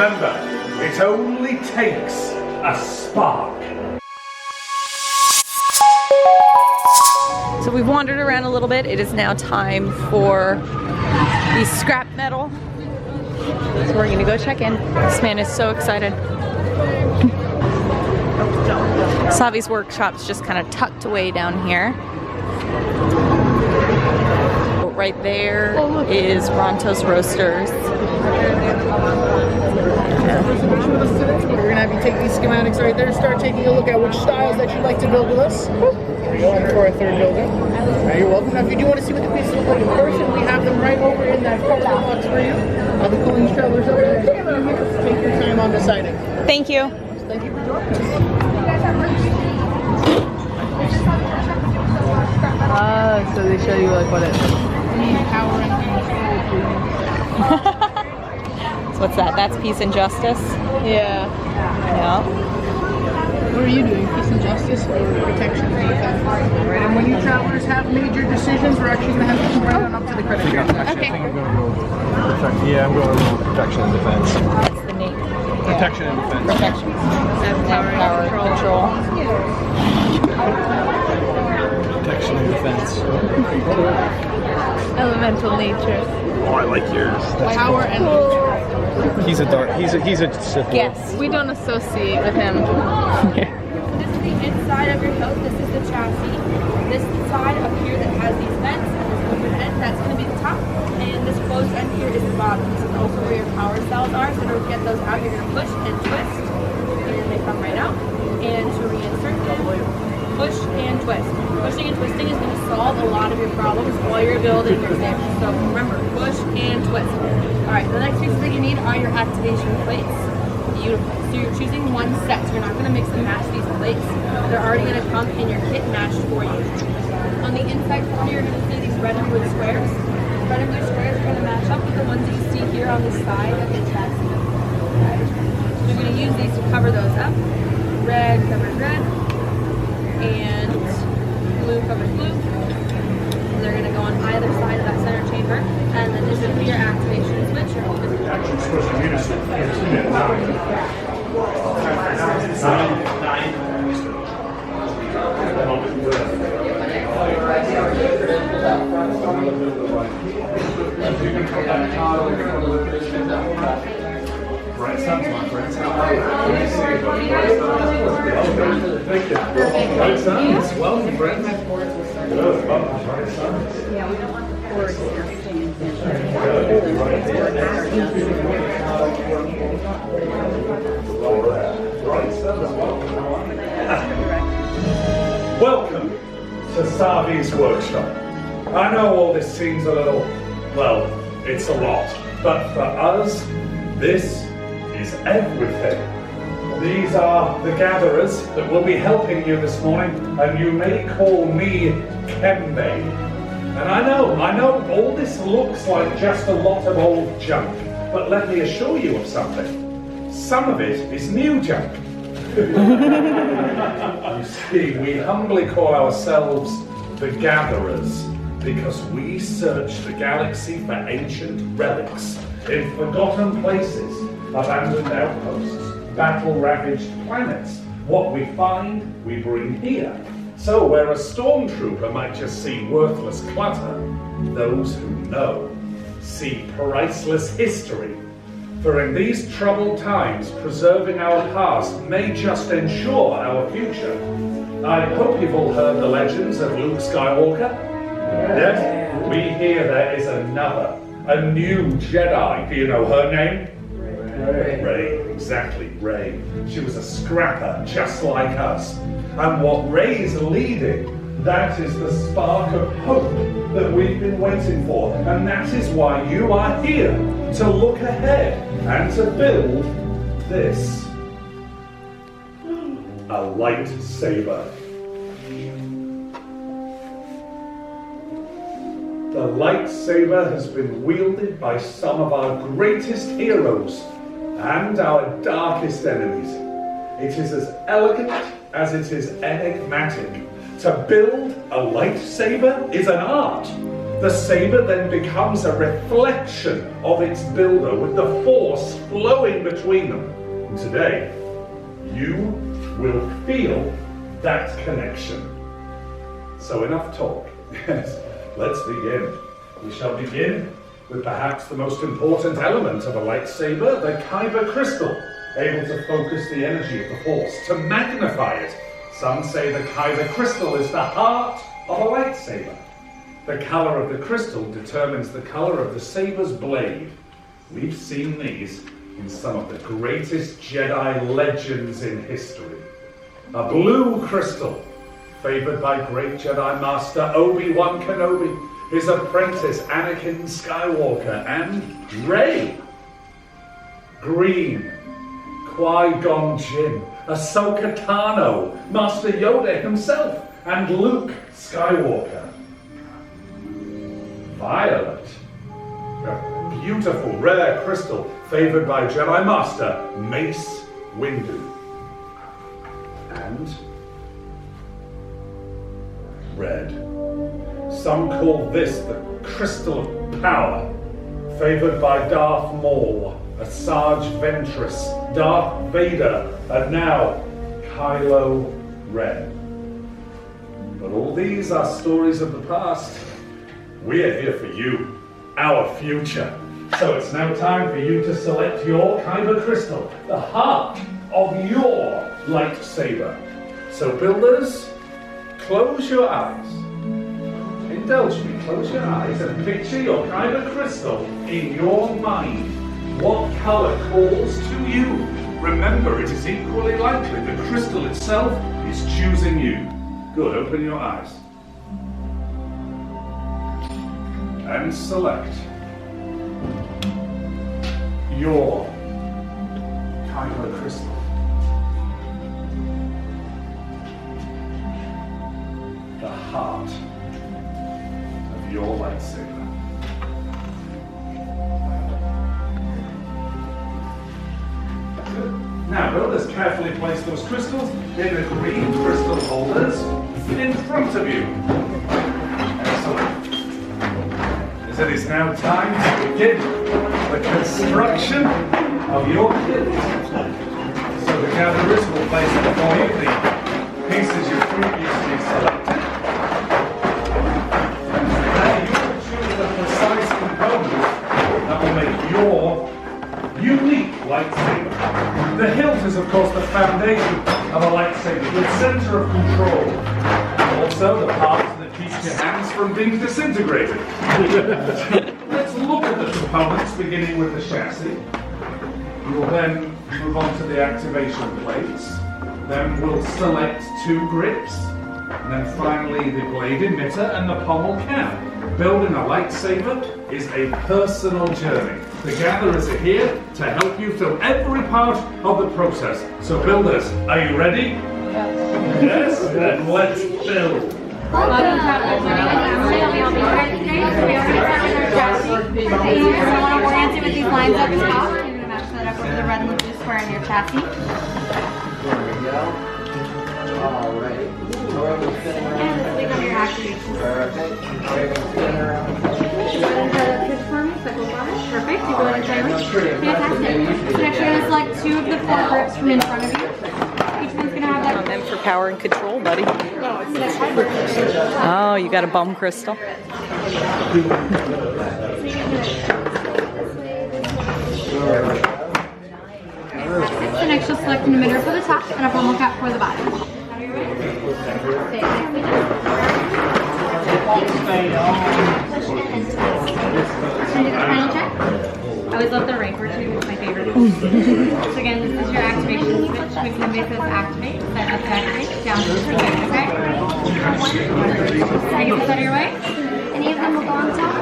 remember, it only takes a spark. So we've wandered around a little bit. It is now time for the scrap metal. So we're gonna go check in. This man is so excited. Savi's workshop's just kind of tucked away down here. Right there is Ronto's Roasters. We're gonna have you take these schematics right there, start taking a look at which styles that you'd like to build with us. Here we go, and for our third building. You're welcome. Now, if you do want to see what the pieces look like in person, we have them right over in that photo box for you. The cooling trailers over there. Take your time on deciding. Thank you. Thank you for joining us. So they show you like what it is. Power and control. So what's that? That's Peace and Justice? Yeah. Yeah. What are you doing? Peace and justice or protection and defense? Right, and when you travelers have made your decisions, we're actually going to have to come right on up to the credit card. Okay. I think I'm going to go I'm going to protection and defense. That's the name. Protection and defense. Protection. Power control. Protection and defense. Elemental nature. Oh, I like yours. That's Power and He's a dark. He's a Sith. Yes. We don't associate with him. This is the inside of your coat. This is the chassis. This side up here that has these vents and this open end, that's going to be the top. And this closed end here is the bottom. This is also where your power cells are. So to get those out, you're going to push and twist. And they come right out. And to reinsert them, push and twist. Pushing and twisting is going to solve a lot of your problems while you're building your Saber. So remember, push and twist. Alright, the next pieces that you need are your activation plates. Beautiful. So you're choosing one set. So you're not going to mix and match these plates. They're already going to come in your kit matched for you. On the inside corner, you're going to see these red and blue squares. Red and blue squares are going to match up with the ones that you see here on the side of the chassis. Right. So you're going to use these to cover those up. Red covers red. And blue covers blue. And they're going to go on either side of that center chamber. And then this will be your activation switch. Action switch in unison. Right stance, my friends. Thank you. Right stance. Welcome, friends. Right stance. Yeah, we don't want the cords nesting in Welcome to Savi's workshop. I know all this seems a little, well, it's a lot, but for us, this is everything. These are the gatherers that will be helping you this morning, and you may call me Kembe. And I know all this looks like just a lot of old junk, but let me assure you of something. Some of it is new junk. You see, we humbly call ourselves the Gatherers because we search the galaxy for ancient relics in forgotten places, abandoned outposts, battle-ravaged planets. What we find, we bring here. So where a stormtrooper might just see worthless clutter, those who know see priceless history. For in these troubled times, preserving our past may just ensure our future. I hope you've all heard the legends of Luke Skywalker. Yes? We hear there is a new Jedi. Do you know her name? Rey, exactly, Rey. She was a scrapper, just like us. And what Rey's leading, that is the spark of hope that we've been waiting for. And that is why you are here, to look ahead and to build this. A lightsaber. The lightsaber has been wielded by some of our greatest heroes and our darkest enemies. It is as elegant as it is enigmatic. To build a lightsaber is an art The saber then becomes a reflection of its builder with the force flowing between them. And today, you will feel that connection. So enough talk. Yes, let's begin. We shall begin with perhaps the most important element of a lightsaber, the kyber crystal, able to focus the energy of the force, to magnify it. Some say the kyber crystal is the heart of a lightsaber. The color of the crystal determines the color of the saber's blade. We've seen these in some of the greatest Jedi legends in history. A blue crystal, favored by great Jedi Master Obi-Wan Kenobi, his apprentice Anakin Skywalker, and Rey. Green, Qui-Gon Jinn, Ahsoka Tano, Master Yoda himself, and Luke Skywalker. Violet, a beautiful rare crystal favored by Jedi Master Mace Windu. And red. Some call this the crystal of power, favored by Darth Maul, Asajj Ventress, Darth Vader, and now Kylo Ren. But all these are stories of the past. We are here for you, our future. So it's now time for you to select your kyber crystal, the heart of your lightsaber. So builders, close your eyes. Indulge me, close your eyes and picture your kyber crystal in your mind. What color calls to you? Remember, it is equally likely the crystal itself is choosing you. Good, open your eyes. And select your kyber crystal. The heart of your lightsaber. Now, builders, carefully place those crystals in the green crystal holders in front of you. Excellent. As it is now time to begin the construction of your kit. So the gatherers will place before you the pieces you previously selected. And you will choose the precise components that will make your unique lightsaber. The hilt is, of course, the foundation of a lightsaber, the center of control, and also the part that keeps your hands from being disintegrated. Let's look at the components, beginning with the chassis. We will then move on to the activation plates. Then we'll select 2 grips, and then finally the blade emitter and the pommel cam. Building a lightsaber is a personal journey. The gatherers are here to help you through every part of the process. So builders, are you ready? Yes? Then let's build. Orient it with these lines up top. You're going to match that up over the red and the blue square in your chassis. There we go. Alright. And this will become your activation. Perfect. You go ahead and fantastic. So next you're going to select 2 of the 4 grips from in front of you. Each one's going to have that. And then for power and control, buddy. Oh, you got a bum crystal. So next you'll select an emitter for the top and a pommel cap for the bottom. Should we do the final check? I always love the ranker too, it's my favorite. So again, this is your activation switch. Quick and says activate, set up to activate, down to switch, okay? Can I get this out of your way? Any of them will go on top?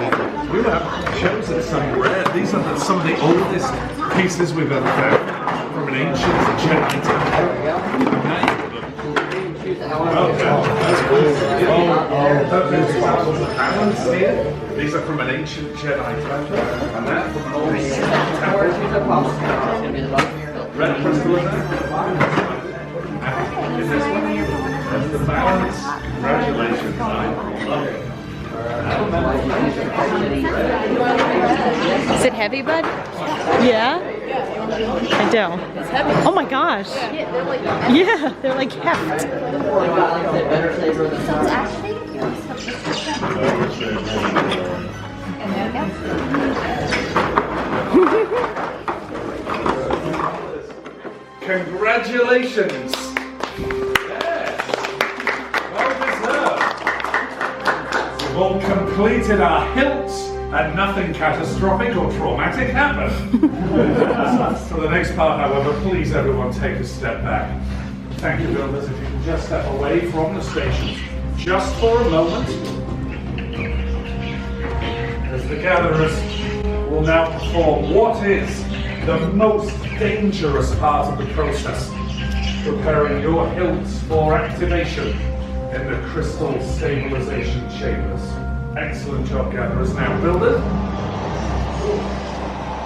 We have chosen some rare, these are some of the oldest pieces we've ever found from an ancient Jedi temple. Okay, that's cool. There's balance here. These are from an ancient Jedi temple, and that from an old temple. Red crystal in there. Is this one? That's the balance. Congratulations. I love it. Is it heavy, bud? Yeah? I don't. It's heavy. Oh my gosh. Yeah, they're like heft. Congratulations! Yes! Well deserved! We've all completed our hilts and nothing catastrophic or traumatic happened. For the next part, however, please everyone take a step back. Thank you, builders. If you can just step away from the stations just for a moment. As the gatherers will now perform what is the most dangerous part of the process, preparing your hilts for activation in the crystal stabilization chambers. Excellent job, gatherers. Now, builders.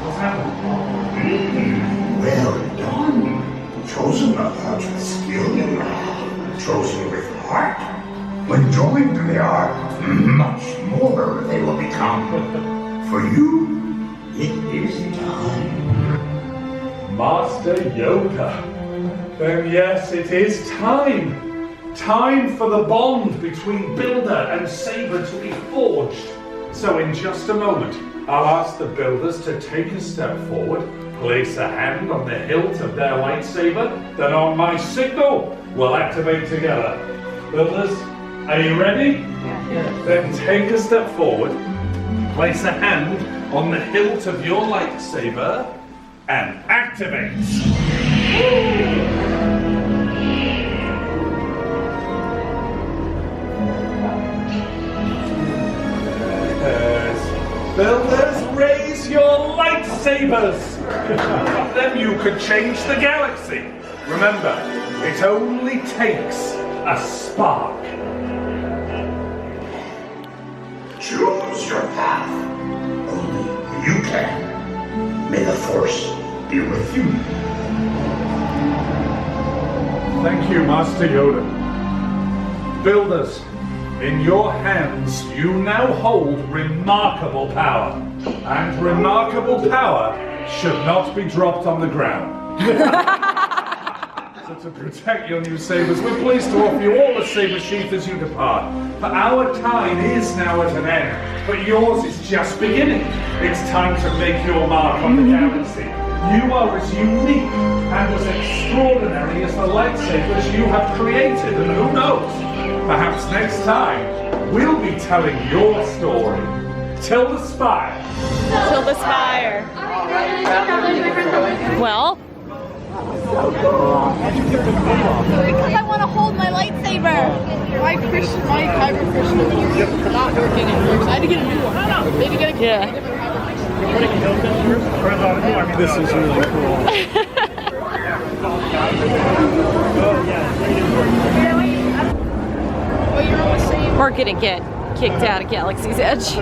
What's happened? Well done. Chosen without skill, chosen with heart. When joined, they are much more they will become. For you, it is time. Master Yoda. Then yes, it is time. Time for the bond between Builder and Saber to be forged. So in just a moment, I'll ask the builders to take a step forward, place a hand on the hilt of their lightsaber, then on my signal, we'll activate together. Builders, are you ready? Yeah. Then take a step forward, place a hand on the hilt of your lightsaber, and activate. Yes. Builders, raise your lightsabers. Then you could change the galaxy. Remember, it only takes a spark. Choose your path. Only you can. May the Force be with you. Thank you, Master Yoda. Builders, in your hands you now hold remarkable power. And remarkable power should not be dropped on the ground. So to protect your new sabers, we're pleased to offer you all a saber sheath as you depart. For our time is now at an end, but yours is just beginning. It's time to make your mark on the galaxy. You are as unique and as extraordinary as the lightsabers you have created, and who knows, perhaps next time we'll be telling your story. Till the spire. Till the spire. Well, Because I want to hold my lightsaber. My kyber crystal is not working at first. I had to get a new one. They had to get a yeah. This is really cool. Well, you're on the same. We're gonna get kicked out of Galaxy's Edge.